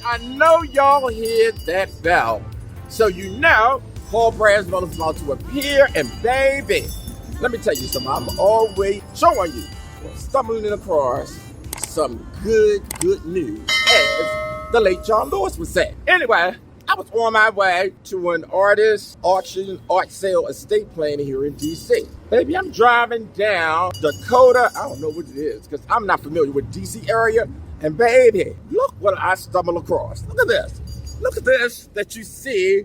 I know y'all heard that bell. So you know Paul Braswell is about to appear, and baby, let me tell you something. I'm always showing you, stumbling across some good news, as the late John Lewis would say. Anyway, I was on my way to an artist auction, art sale, estate planning here in D.C. Baby, I'm driving down Dakota. I don't know what it is because I'm not familiar with D.C. area. And baby, look what I stumbled across. Look at this. Look at this that you see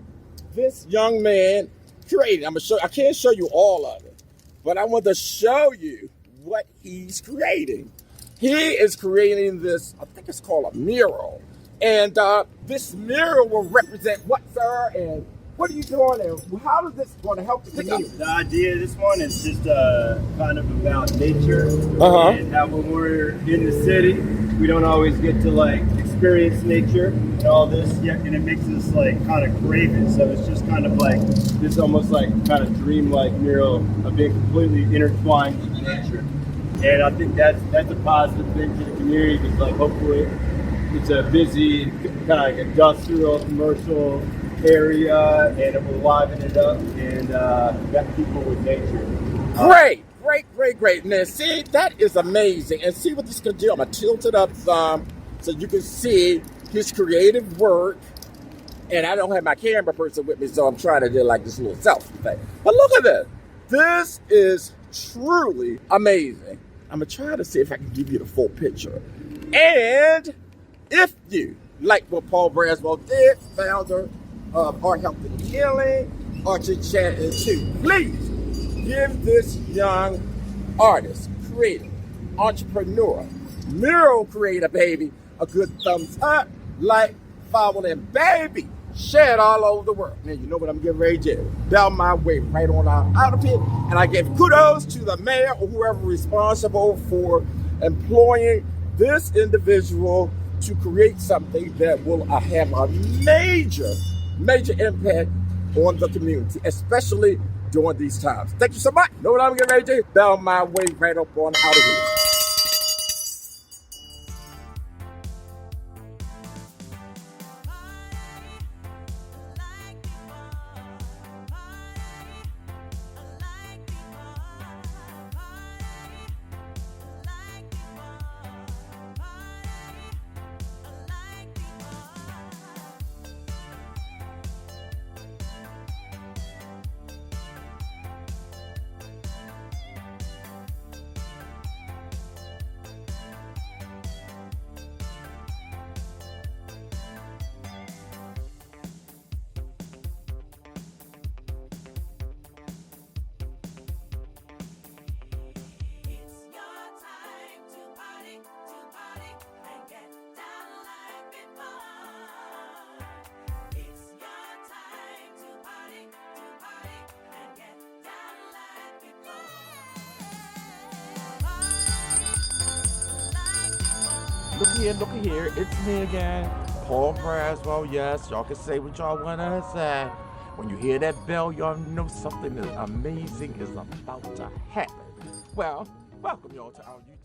this young man creating. I'm gonna show. I can't show you all of it, but I want to show you what he's creating. He is creating this. I think it's called a mural. And this mural will represent what, sir? And what are you doing? And how is this going to help the community? The idea of this one is just kind of about nature and how when we're in the city, we don't always get to like experience nature and all this yet, and it makes us like kind of crave it. So it's just kind of like this almost like kind of dreamlike mural of being completely intertwined with nature. And I think that's a positive thing to the community because like hopefully it's a busy kind of like industrial, commercial area, and it will liven it up and got people with nature. Great. Now, see, that is amazing. And see what this can do. I'm going to tilt it up some so you can see his creative work. And I don't have my camera person with me, so I'm trying to do like this little selfie thing. But look at this. This is truly amazing. I'm going to try to see if I can give you the full picture. And if you like what Paul Braswell did, founder of Art Health and Healing, Archie Chanton too, please give this young artist, creator, entrepreneur, mural creator, baby, a good thumbs up, like, follow, and baby, share it all over the world. Now, you know what I'm getting ready to do. Bell my way right on out of here. And I give kudos to the mayor or whoever responsible for employing this individual to create something that will have a major impact on the community, especially during these times. Thank you so much. Know what I'm getting ready to do? Bell my way right up on out of here. Look here, it's me again, Paul Braswell. Yes, y'all can say what y'all wanna say. When you hear that bell, y'all know something amazing is about to happen. Well, welcome y'all to our YouTube.